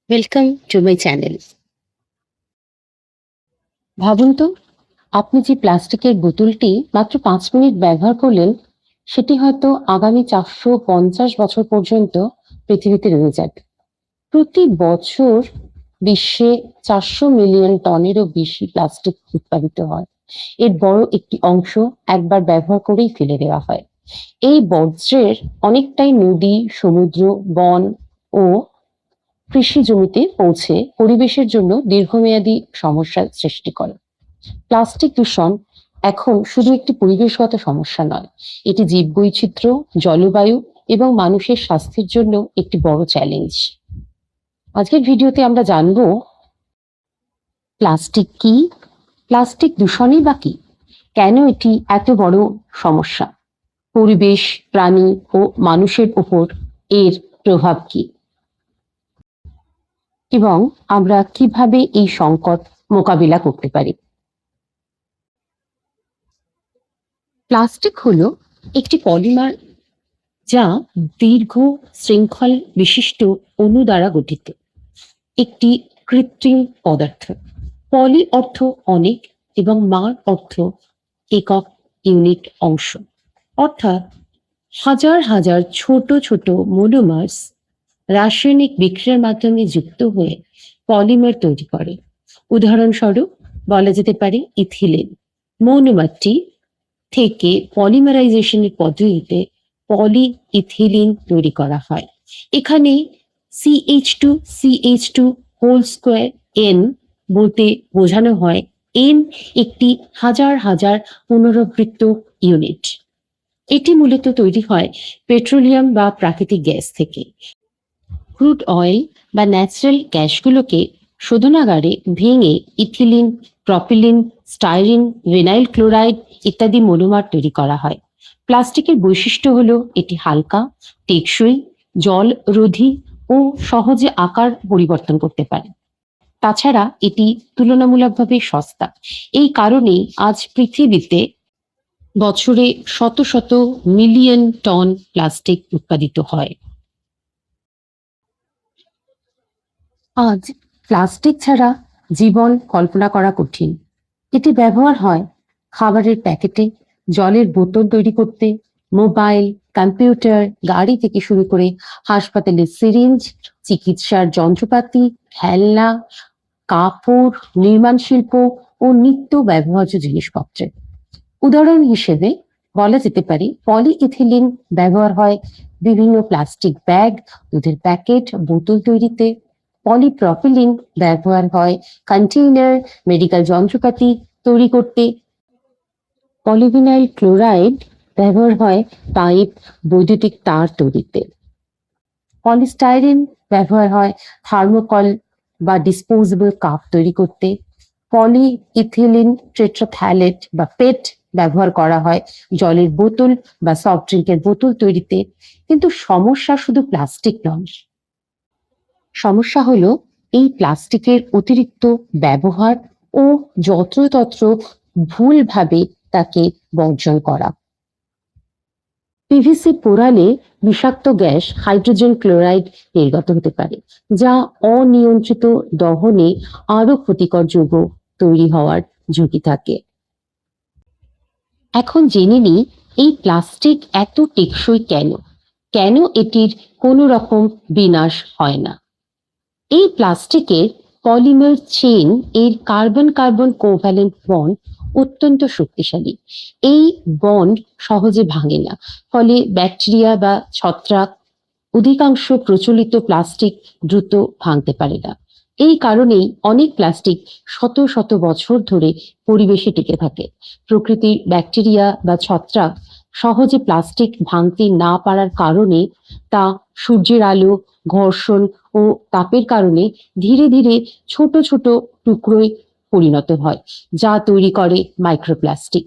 Welcome to my channel. ভাবুন তো, আপনি যে প্লাস্টিকের বোতলটি মাত্র 5 মিনিট ব্যবহার করলেন, সেটি হয়তো আগামী 450 বছর পর্যন্ত পৃথিবীতে রয়ে যাবে। প্রতি বছর বিশ্বে 400 মিলিয়ন টনেরও বেশি প্লাস্টিক উৎপাদিত হয়। এর বড় একটি অংশ একবার ব্যবহার করেই ফেলে দেওয়া হয়। এই বর্জ্যের অনেকটাই নদী, সমুদ্র, বন ও কৃষি জমিতে পৌঁছে পরিবেশের জন্য দীর্ঘমেয়াদী সমস্যার সৃষ্টি করে। প্লাস্টিক দূষণ এখন শুধু একটি পরিবেশগত সমস্যা নয়, এটি জীববৈচিত্র্য, জলবায়ু এবং মানুষের স্বাস্থ্যের জন্য একটি বড় চ্যালেঞ্জ। আজকের ভিডিওতে আমরা জানব প্লাস্টিক কি, প্লাস্টিক দূষণই বা কি, কেন এটি এত বড় সমস্যা, পরিবেশ, প্রাণী ও মানুষের উপর এর প্রভাব কি, এবং আমরা কিভাবে এই সংকট মোকাবিলা করতে পারি। প্লাস্টিক হলো একটি পলিমার যা দীর্ঘ শৃঙ্খল বিশিষ্ট অণু দ্বারা গঠিত একটি কৃত্রিম পদার্থ। পলি অর্থ অনেক এবং মার অর্থ একক, ইউনিট, অংশ, অর্থাৎ হাজার হাজার ছোট ছোট মোনোমার্স রাসায়নিক বিক্রিয়ার মাধ্যমে যুক্ত হয়ে পলিমার তৈরি করে। উদাহরণস্বরূপ বলা যেতে পারে ইথিলিন। মোনোমারটি থেকে পলিমারাইজেশনের পদ্ধতিতে পলি ইথিলিন তৈরি করা হয়। এখানে CH2CH2 হোল স্কোয়ার N বলতে বোঝানো হয় N একটি হাজার হাজার পুনরাবৃত্ত ইউনিট। এটি মূলত তৈরি হয় পেট্রোলিয়াম বা প্রাকৃতিক গ্যাস থেকে। ক্রুড অয়েল বা ন্যাচারাল গ্যাসগুলোকে শোধনাগারে ভেঙে ethylene, propylene, styrene, vinyl chloride ইত্যাদি মনোমার তৈরি করা হয়। প্লাস্টিকের বৈশিষ্ট্য হলো এটি হালকা, টেকসই, জল রোধী ও সহজে আকার পরিবর্তন করতে পারে। তাছাড়া এটি তুলনামূলকভাবে সস্তা। এই কারণেই আজ পৃথিবীতে বছরে শত শত মিলিয়ন টন প্লাস্টিক উৎপাদিত হয়। আজ প্লাস্টিক ছাড়া জীবন কল্পনা করা কঠিন। এটি ব্যবহার হয় খাবারের প্যাকেটে, জলের বোতল তৈরি করতে, মোবাইল, কম্পিউটার, গাড়ি থেকে শুরু করে হাসপাতালের সিরিঞ্জ, চিকিৎসার যন্ত্রপাতি, খেলনা, কাপড়, নির্মাণ শিল্প ও নিত্য ব্যবহার্য জিনিসপত্রে। উদাহরণ হিসেবে বলা যেতে পারে পলিইথিলিন ব্যবহার হয় বিভিন্ন প্লাস্টিক ব্যাগ, দুধের প্যাকেট, বোতল তৈরিতে। পলিপ্রপিলিন ব্যবহার হয় কন্টেইনার, মেডিকেল যন্ত্রপাতি তৈরি করতে। পলিভিনাইল ক্লোরাইড ব্যবহার হয় পাইপ, বৈদ্যুতিক তার তৈরিতে। পলিস্টাইরিন ব্যবহার হয় থার্মোকল বা ডিসপোজেবল কাপ তৈরি করতে। পলিইথিলিন টেট্রাথ্যালেট বা পেট ব্যবহার করা হয় জলের বোতল বা সফট ড্রিঙ্কের বোতল তৈরিতে। কিন্তু সমস্যা শুধু প্লাস্টিক নয়, সমস্যা হলো এই প্লাস্টিকের অতিরিক্ত ব্যবহার ও যত্রতত্র ভুলভাবে তাকে বর্জন করা। পিভিসি পোড়ালে বিষাক্ত গ্যাস হাইড্রোজেন ক্লোরাইড নির্গত হতে পারে, যা অনিয়ন্ত্রিত দহনে আরো ক্ষতিকর যৌগ তৈরি হওয়ার ঝুঁকি থাকে। এখন জেনে নিই এই প্লাস্টিক এত টেকসই কেন, কেন এটির কোনো রকম বিনাশ হয় না। এই প্লাস্টিকের পলিমার চেইন এর কার্বন কার্বন কোভ্যালেন্ট বন্ড অত্যন্ত শক্তিশালী। এই বন্ড সহজে ভাঙে না, ফলে ব্যাকটেরিয়া বা ছত্রাক অধিকাংশ প্রচলিত প্লাস্টিক দ্রুত ভাঙতে পারে না। এই কারণেই অনেক প্লাস্টিক শত শত বছর ধরে পরিবেশে টিকে থাকে। প্রকৃতির ব্যাকটেরিয়া বা ছত্রাক সহজে প্লাস্টিক ভাঙতে না পারার কারণে তা সূর্যের আলো, ঘর্ষণ ও তাপের কারণে ধীরে ধীরে ছোট ছোট টুকরোয় পরিণত হয়, যা তৈরি করে মাইক্রোপ্লাস্টিক।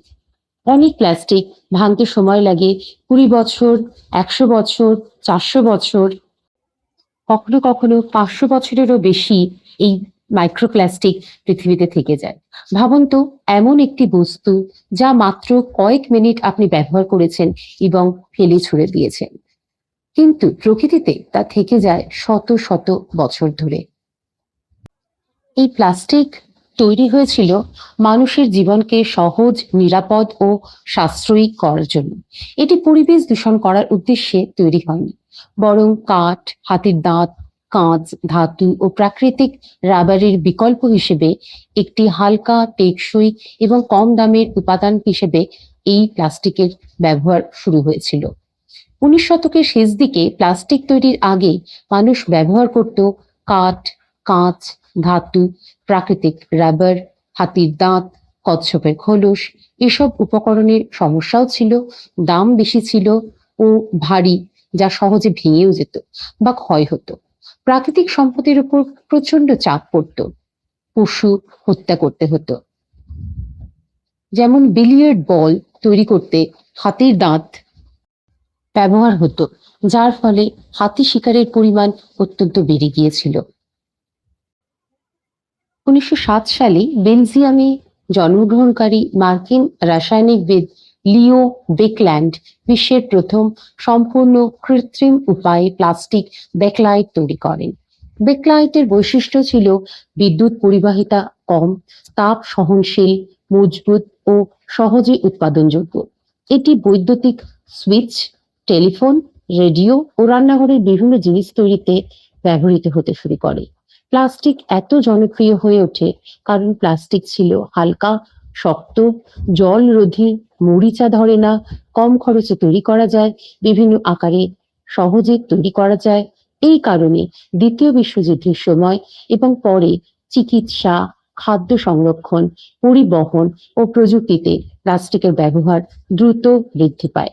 অনেক প্লাস্টিক ভাঙতে সময় লাগে 20 বছর, 100 বছর, 400 বছর, কখনো কখনো 500 বছরেরও বেশি এই মাইক্রোপ্লাস্টিক পৃথিবীতে থেকে যায়। ভাবুন তো, এমন একটি বস্তু যা মাত্র কয়েক মিনিট আপনি ব্যবহার করেছেন এবং ফেলে ছুড়ে দিয়েছেন, কিন্তু প্রকৃতিতে তা থেকে যায় শত শত বছর ধরে। এই প্লাস্টিক তৈরি হয়েছিল মানুষের জীবনকে সহজ, নিরাপদ ও সাশ্রয়ী করার জন্য। এটি পরিবেশ দূষণ করার উদ্দেশ্যে তৈরি হয়নি, বরং কাঠ, হাতির দাঁত, কাঁচ, ধাতু ও প্রাকৃতিক রাবারের বিকল্প হিসেবে একটি হালকা, টেকসই এবং কম দামের উপাদান হিসেবে এই প্লাস্টিকের ব্যবহার শুরু হয়েছিল। 19 শতকের শেষ দিকে প্লাস্টিক তৈরির আগে মানুষ ব্যবহার করত কাঠ, কাঁচ, ধাতু, প্রাকৃতিক রাবার, হাতির দাঁত, কচ্ছপের খোলস। এসব উপকরণের সমস্যাও ছিল, দাম বেশি ছিল ও ভারী, যা সহজে ভেঙেও যেত বা ক্ষয় হতো। প্রাকৃতিক সম্পদের উপর প্রচন্ড চাপ পড়তো, পশু হত্যা করতে হতো। যেমন বিলিয়ার্ড বল তৈরি করতে হাতির দাঁত ব্যবহার হতো, যার ফলে হাতি শিকারের পরিমাণ অত্যন্ত বেড়ে গিয়েছিল। 1907 সালে বেলজিয়ামে জন্মগ্রহণকারী মার্কিন রাসায়নিকবিদ লিও বেকল্যান্ড বিশ্বের প্রথম সম্পূর্ণ কৃত্রিম উপায়ে প্লাস্টিক বেকলাইট তৈরি করেন। বেকলাইটের বৈশিষ্ট্য ছিল বিদ্যুৎ পরিবাহিতা কম, তাপ সহনশীল, মজবুত ও সহজে উৎপাদনযোগ্য। এটি বৈদ্যুতিক সুইচ, টেলিফোন, রেডিও ও রান্নাঘরের বিভিন্ন জিনিস তৈরিতে ব্যবহৃত হতে শুরু করে। প্লাস্টিক এত জনপ্রিয় হয়ে ওঠে কারণ প্লাস্টিক ছিল হালকা, শক্ত, জলরোধী, মরিচা ধরে না, কম খরচে তৈরি করা যায়, বিভিন্ন আকারে সহজে তৈরি করা যায়। এই কারণে দ্বিতীয় বিশ্বযুদ্ধের সময় এবং পরে চিকিৎসা, খাদ্য সংরক্ষণ, পরিবহন ও প্রযুক্তিতে প্লাস্টিকের ব্যবহার দ্রুত বৃদ্ধি পায়।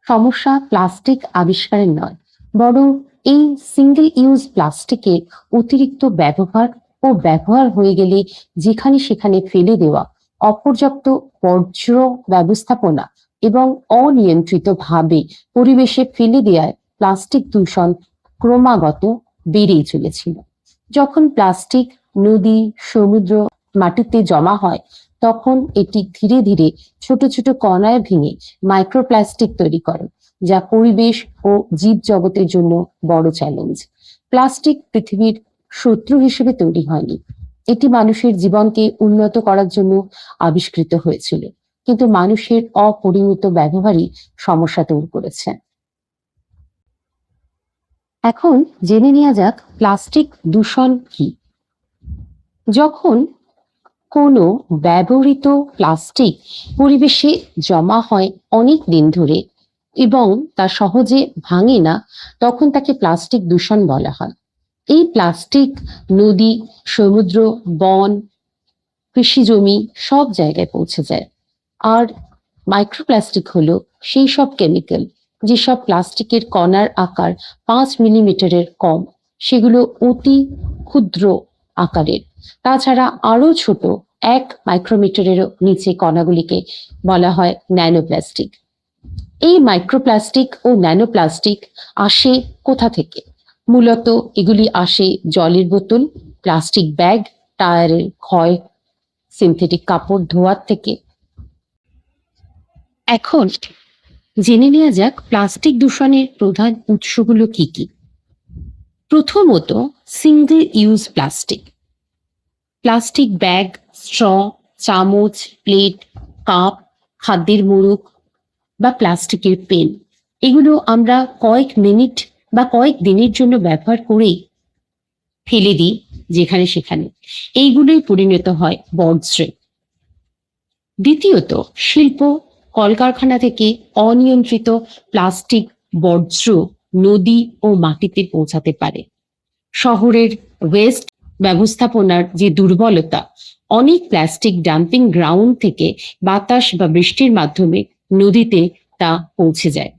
সমস্যা প্লাস্টিক আবিষ্কারের নয়, বরং এই সিঙ্গেল ইউজ প্লাস্টিকের অতিরিক্ত ব্যবহার ও ব্যবহার হয়ে গেলে যেখানে সেখানে ফেলে দেওয়া, অপর্যাপ্ত বর্জ্য ব্যবস্থাপনা এবং অনিয়ন্ত্রিতভাবে পরিবেশে ফেলে দেওয়ায় প্লাস্টিক দূষণ ক্রমাগত বেড়েই চলেছিল। যখন প্লাস্টিক নদী, সমুদ্র, মাটিতে জমা হয়, তখন এটি ধীরে ধীরে ছোট ছোট কণায় ভেঙে মাইক্রোপ্লাস্টিক তৈরি করে, যা পরিবেশ ও জীব জগতের জন্য বড় চ্যালেঞ্জ। প্লাস্টিক পৃথিবীর শত্রু হিসেবে তৈরি হয়নি, এটি মানুষের জীবনকে উন্নত করার জন্য আবিষ্কৃত হয়েছিল, কিন্তু মানুষের অপরিমিত ব্যবহারই সমস্যা তৈরি করেছে। এখন জেনে নেওয়া যাক প্লাস্টিক দূষণ কি। যখন কোনো ব্যবহৃত প্লাস্টিক পরিবেশে জমা হয় অনেক দিন ধরে এবং তা সহজে ভাঙে না, তখন তাকে প্লাস্টিক দূষণ বলা হয়। এই প্লাস্টিক নদী, সমুদ্র, বন, কৃষি জমি সব জায়গায় পৌঁছে যায়। আর মাইক্রোপ্লাস্টিক হলো সেই সব কেমিক্যাল যেসব প্লাস্টিকের কণার আকার 5 মিলিমিটারের কম, সেগুলো অতি ক্ষুদ্র আকারের। তাছাড়া আরো ছোট 1 মাইক্রোমিটারেরও নিচে কণাগুলিকে বলা হয় ন্যানোপ্লাস্টিক। এই মাইক্রোপ্লাস্টিক ও ন্যানোপ্লাস্টিক আসে কোথা থেকে? মূলত এগুলি আসে জলের বোতল, প্লাস্টিক ব্যাগ, টায়ারের ক্ষয়, সিনথেটিক কাপড় ধোয়ার থেকে। এখন জেনে নেওয়া যাক প্লাস্টিক দূষণের প্রধান উৎসগুলো কি কি। প্রথমত, single use plastic. Plastic bag, straw, চামচ, প্লেট, কাপ, খাদ্যের মুড়ুক বা প্লাস্টিকের পেন, এগুলো আমরা কয়েক মিনিট বা কয়েক দিনের জন্য ব্যবহার করেই ফেলে দিই যেখানে সেখানে। এইগুলোই পরিণত হয় বর্জ্যে। দ্বিতীয়ত, শিল্প, কলকারখানা থেকে অনিয়ন্ত্রিত প্লাস্টিক বর্জ্য নদী ও মাটিতে পৌঁছাতে পারে। শহরের ওয়েস্ট ব্যবস্থাপনার যে দুর্বলতা, অনেক প্লাস্টিক ডাম্পিং গ্রাউন্ড থেকে বাতাস বা বৃষ্টির মাধ্যমে নদীতে তা পৌঁছে যায়।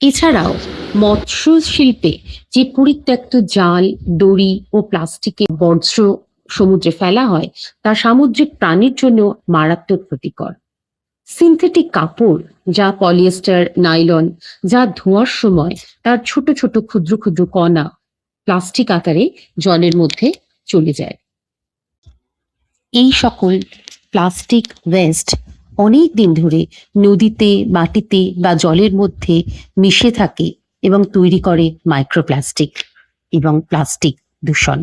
এছাড়াও মৎস্য শিল্পে যে পরিত্যক্ত জাল, দড়ি ও প্লাস্টিকের বর্জ্য সমুদ্রে ফেলা হয়, তা সামুদ্রিক প্রাণীর জন্য মারাত্মক ক্ষতিকর। সিনথেটিক কাপড়, যা পলিয়েস্টার, নাইলন, যা ধোয়ার সময় তার ছোট ছোট ক্ষুদ্র ক্ষুদ্র কণা প্লাস্টিক আকারে জলের মধ্যে চলে যায়। এই সকল প্লাস্টিক ওয়েস্ট অনেক দিন ধরে নদীতে, মাটিতে বা জলের মধ্যে মিশে থাকে এবং তৈরি করে মাইক্রোপ্লাস্টিক। এবং প্লাস্টিক দূষণ।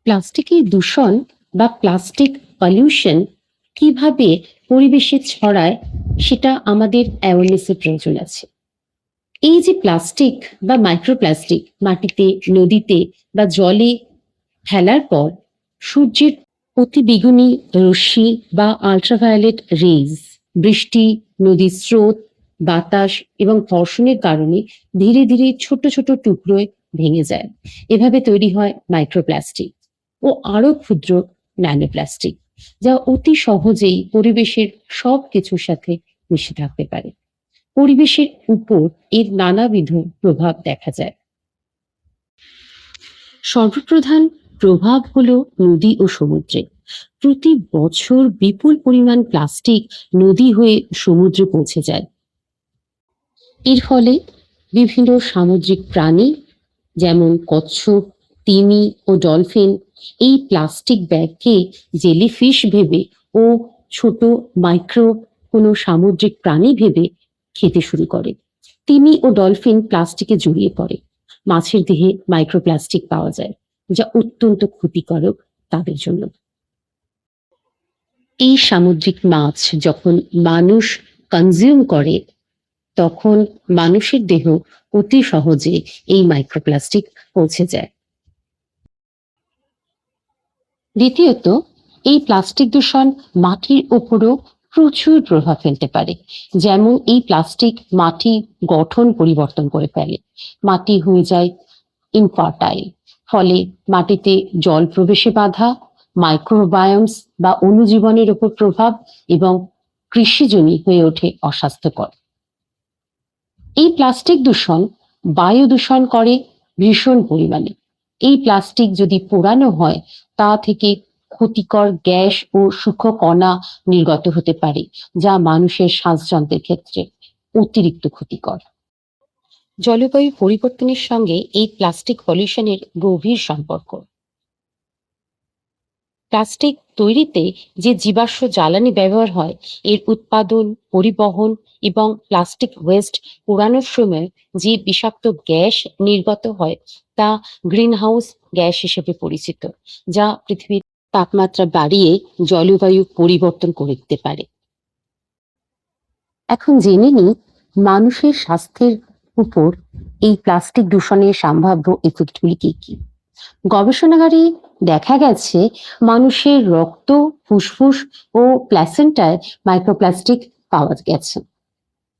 প্লাস্টিকের দূষণ বা প্লাস্টিক পলিউশন কিভাবে পরিবেশে ছড়ায় সেটা আমাদের অ্যাওয়ারনেসের প্রয়োজন আছে। এই যে প্লাস্টিক বা মাইক্রোপ্লাস্টিক মাটিতে, নদীতে বা জলে ফেলার পর সূর্যের অতিবেগুনি রশ্মি বা আল্ট্রাভায়োলেট রেজ, বৃষ্টি, নদীর স্রোত, বাতাস এবং ঘর্ষণের কারণে ধীরে ধীরে ছোট ছোট টুকরোয় ভেঙে যায়। এভাবে তৈরি হয় মাইক্রোপ্লাস্টিক ও আরো ক্ষুদ্র ন্যানোপ্লাস্টিক, যা অতি সহজেই পরিবেশের সব কিছুর সাথে মিশে থাকতে পারে। পরিবেশের উপর এর নানাবিধ প্রভাব দেখা যায়। সর্বপ্রধান প্রভাব হলো নদী ও সমুদ্রে। প্রতি বছর বিপুল পরিমাণ প্লাস্টিক নদী হয়ে সমুদ্রে পৌঁছে যায়। এর ফলে বিভিন্ন সামুদ্রিক প্রাণী যেমন কচ্ছপ, তিমি ও ডলফিন এই প্লাস্টিক ব্যাগকে জেলিফিশ ভেবে ও ছোট মাইক্রো কোনো সামুদ্রিক প্রাণী ভেবে খেতে শুরু করে। তিমি ও ডলফিন প্লাস্টিকে জড়িয়ে পড়ে। মাছের দেহে মাইক্রোপ্লাস্টিক পাওয়া যায়, যা অত্যন্ত ক্ষতিকারক তাদের জন্য। এই সামুদ্রিক মাছ যখন মানুষ কনজিউম করে, তখন মানুষের দেহ অতি সহজে এই মাইক্রোপ্লাস্টিক পৌঁছে যায়। দ্বিতীয়ত, এই প্লাস্টিক দূষণ মাটির উপরও প্রচুর প্রভাব ফেলতে পারে। যেমন এই প্লাস্টিক মাটি গঠন পরিবর্তন করে ফেলে, মাটি হয়ে যায় ইনফার্টাইল, ফলে মাটিতে জল প্রবেশে বাধা, মাইক্রোবায়োমস বা অণুজীবনের উপর প্রভাব এবং কৃষিজমি হয়ে ওঠে অস্বাস্থ্যকর। এই প্লাস্টিক দূষণ বায়ু দূষণ করে ভীষণ পরিমাণে। এই প্লাস্টিক যদি পোড়ানো হয়, তা থেকে ক্ষতিকর গ্যাস ও সূক্ষ্ম কণা নির্গত হতে পারে, যা মানুষের শ্বাসযন্ত্রের ক্ষেত্রে অতিরিক্ত ক্ষতিকর। জলবায়ু পরিবর্তনের সঙ্গে এই প্লাস্টিক পলিউশনের গভীর সম্পর্ক। প্লাস্টিক তৈরিতে যে জীবাশ্ম জ্বালানি ব্যবহার হয়, এর উৎপাদন, পরিবহন এবং প্লাস্টিক ওয়েস্ট পোড়ানোর সময় যে বিষাক্ত গ্যাস নির্গত হয়, তা গ্রিনহাউস গ্যাস হিসেবে পরিচিত, যা পৃথিবীর তাপমাত্রা বাড়িয়ে জলবায়ু পরিবর্তন করে দিতে পারে। এখন জেনে নিই মানুষের স্বাস্থ্যের উপর এই প্লাস্টিক দূষণের সম্ভাব্য ইফেক্টগুলি কি কি। গবেষণাগারে দেখা গেছে মানুষের রক্ত, ফুসফুস ও প্ল্যাসেন্টায় মাইক্রোপ্লাস্টিক পাওয়া গেছে।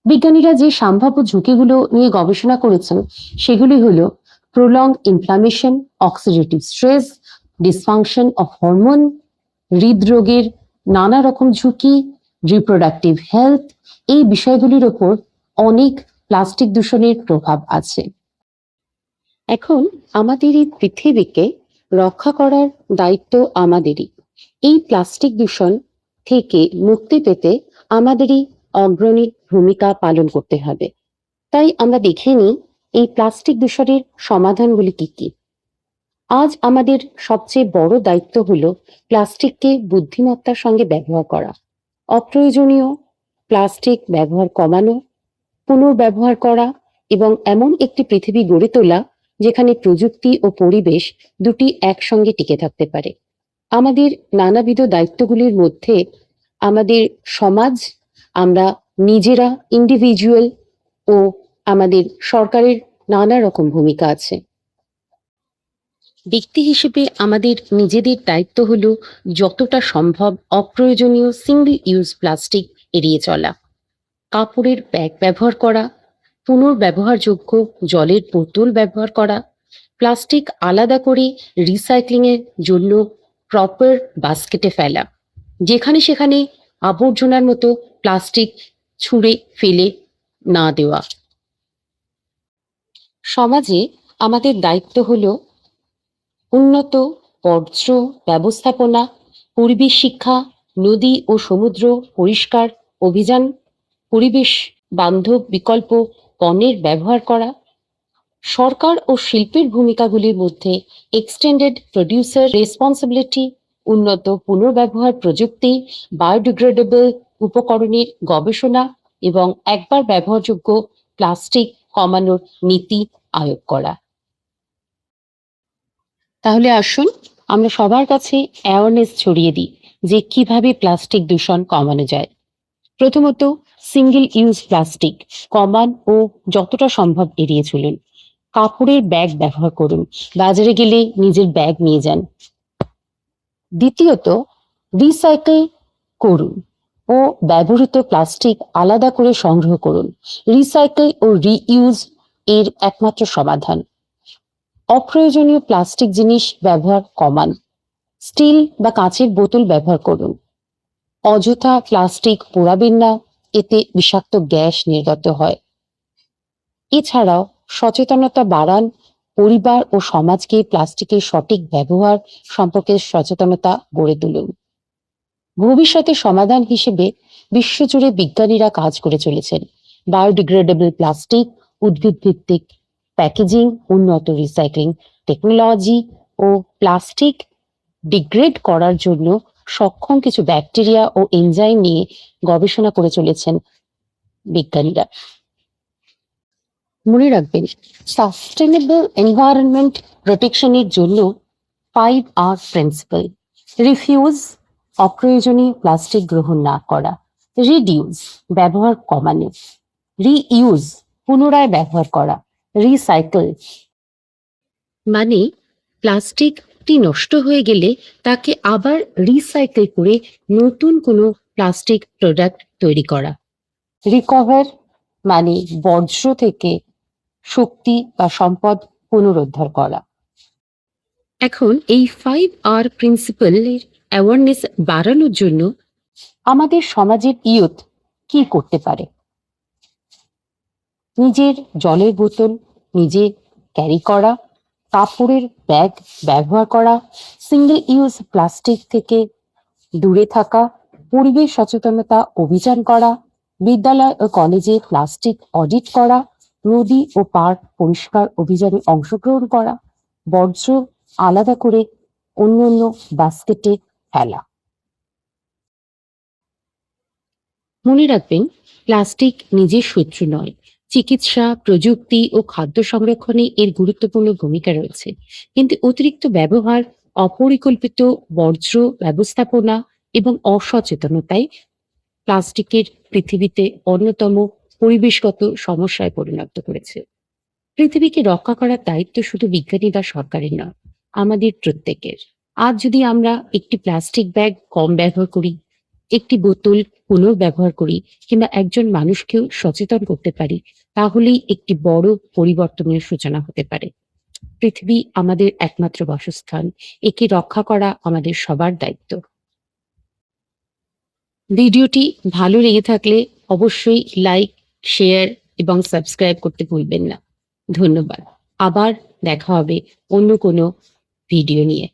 বিজ্ঞানীরা যে সম্ভাব্য ঝুঁকিগুলো নিয়ে গবেষণা করেছেন সেগুলি হলো prolong inflammation, oxidative stress, dysfunction of hormone, হৃদরোগের নানা রকম ঝুঁকি, রিপ্রোডাক্টিভ হেলথ। এই বিষয়গুলির ওপর অনেক প্লাস্টিক দূষণের প্রভাব আছে। এখন আমাদের এই পৃথিবীকে রক্ষা করার দায়িত্ব আমাদেরই। এই প্লাস্টিক দূষণ থেকে মুক্তি পেতে আমাদেরই অগ্রণী ভূমিকা পালন করতে হবে। তাই আমরা দেখে নিই এই প্লাস্টিক দূষণের সমাধানগুলি কি কি। আজ আমাদের সবচেয়ে বড় দায়িত্ব হলো প্লাস্টিককে বুদ্ধিমত্তার সঙ্গে ব্যবহার করা, অপ্রয়োজনীয় প্লাস্টিক ব্যবহার কমানো, পুনর্ব্যবহার করা এবং এমন একটি পৃথিবী গড়ে তোলা যেখানে প্রযুক্তি ও পরিবেশ দুটি একসঙ্গে টিকে থাকতে পারে। আমাদের নানাবিধ দায়িত্বগুলির মধ্যে আমাদের সমাজ, আমরা নিজেরা ইন্ডিভিজুয়াল ও আমাদের সরকারের নানা রকম ভূমিকা আছে। ব্যক্তি হিসেবে আমাদের নিজেদের দায়িত্ব হলো যতটা সম্ভব অপ্রয়োজনীয় সিঙ্গল ইউজ প্লাস্টিক এড়িয়ে চলা, কাপড়ের ব্যাগ ব্যবহার করা, পুনর্ব্যবহারযোগ্য জলের বোতল ব্যবহার করা, প্লাস্টিক আলাদা করে রিসাইক্লিং এর জন্য প্রপার বাস্কেটে ফেলা, যেখানে সেখানে আবর্জনার মতো প্লাস্টিক ছুঁড়ে ফেলে না দেওয়া। সমাজে আমাদের দায়িত্ব হলো উন্নত বর্জ্য ব্যবস্থাপনা, পরিবেশ শিক্ষা, নদী ও সমুদ্র পরিষ্কার অভিযান, পরিবেশ বান্ধব বিকল্প পণ্যের ব্যবহার করা। সরকার ও শিল্পের ভূমিকাগুলির মধ্যে এক্সটেন্ডেড প্রডিউসার রেসপন্সিবিলিটি, উন্নত পুনর্ব্যবহার প্রযুক্তি, বায়োডিগ্রেডেবল উপকরণের গবেষণা এবং একবার ব্যবহারযোগ্য প্লাস্টিক কমানোর নীতি আয়োগ করা। তাহলে আসুন আমরা সবার কাছে অ্যাওয়ারনেস ছড়িয়ে দিই যে কিভাবে প্লাস্টিক দূষণ কমানো যায়। প্রথমত, সিঙ্গেল ইউজ প্লাস্টিক কমান ও যতটা সম্ভব এড়িয়ে চলুন। কাপড়ের ব্যাগ ব্যবহার করুন, বাজারে গেলে নিজের ব্যাগ নিয়ে যান। দ্বিতীয়ত, রিসাইকেল করুন ও ব্যবহৃত প্লাস্টিক আলাদা করে সংগ্রহ করুন। রিসাইকেল ও রিইউজ এর একমাত্র সমাধান। অপ্রয়োজনীয় প্লাস্টিক জিনিস ব্যবহার কমান। স্টিল বা কাঁচের বোতল ব্যবহার করুন। অযথা প্লাস্টিক পোড়াবেন না, এতে বিষাক্ত গ্যাস নির্গত হয়। এছাড়াও সচেতনতা বাড়ান, পরিবার ও সমাজকে প্লাস্টিকের সঠিক ব্যবহার সম্পর্কে সচেতনতা গড়ে তুলুন। ভবিষ্যতে সমাধান হিসেবে বিশ্বজুড়ে বিজ্ঞানীরা কাজ করে চলেছেন। বায়োডিগ্রেডেবল প্লাস্টিক, উদ্ভিদ ভিত্তিক প্যাকেজিং, উন্নত রিসাইক্লিং টেকনোলজি ও প্লাস্টিক ডিগ্রেড করার জন্য সক্ষম কিছু ব্যাকটেরিয়া ও এনজাইম নিয়ে গবেষণা করে চলেছেন বিজ্ঞানীরা। মনে রাখবেন, সাস্টেনেবল এনভায়রনমেন্ট প্রোটেকশনের জন্য 5R প্রিন্সিপাল: রিফিউজ, অপ্রয়োজনীয় প্লাস্টিক গ্রহণ না করা; রিডিউস, ব্যবহার কমানো; রিইউজ, পুনরায় ব্যবহার করা; রিসাইকেল মানে প্লাস্টিকটি নষ্ট হয়ে গেলে তাকে আবার রিসাইকেল করে নতুন কোনো প্লাস্টিক প্রোডাক্ট তৈরি করা; রিকভার মানে বর্জ্য থেকে শক্তি বা সম্পদ পুনরুদ্ধার করা। এখন এই 5R প্রিন্সিপালের অ্যাওয়ারনেস বাড়ানোর জন্য আমাদের সমাজের ইয়ুথ কি করতে পারে? নিজের জলের বোতল নিজে ক্যারি করা, কাপড়ের ব্যাগ ব্যবহার করা, সিঙ্গেল ইউজ প্লাস্টিক থেকে দূরে থাকা, পরিবেশ সচেতনতা অভিযান করা, বিদ্যালয় ও কলেজে প্লাস্টিক অডিট করা, নদী ও পার্ক পরিষ্কার অভিযানে অংশগ্রহণ করা, বর্জ্য আলাদা করে অন্য অন্য বাস্কেটে ফেলা। মনে রাখবেন, প্লাস্টিক নিজের শত্রু নয়। চিকিৎসা, প্রযুক্তি ও খাদ্য সংরক্ষণে এর গুরুত্বপূর্ণ ভূমিকা রয়েছে। কিন্তু অতিরিক্ত ব্যবহার, অপরিকল্পিত বর্জ্য ব্যবস্থাপনা এবং অসচেতনতায় প্লাস্টিকের পৃথিবীতে অন্যতম পরিবেশগত সমস্যায় পরিণত করেছে। পৃথিবীকে রক্ষা করার দায়িত্ব শুধু বিজ্ঞানী বা সরকারের নয়, আমাদের প্রত্যেকের। আজ যদি আমরা একটি প্লাস্টিক ব্যাগ কম ব্যবহার করি, একটি বোতল পুনর্ব্যবহার করি কিংবা একজন মানুষকেও সচেতন করতে পারি, তাহলেই একটি বড় পরিবর্তনের সূচনা হতে পারে। পৃথিবী আমাদের একমাত্র বাসস্থান, একে রক্ষা করা আমাদের সবার দায়িত্ব। ভিডিওটি ভালো লেগে থাকলে অবশ্যই লাইক, শেয়ার এবং সাবস্ক্রাইব করতে ভুলবেন না। ধন্যবাদ। আবার দেখা হবে অন্য কোনো ভিডিও নিয়ে।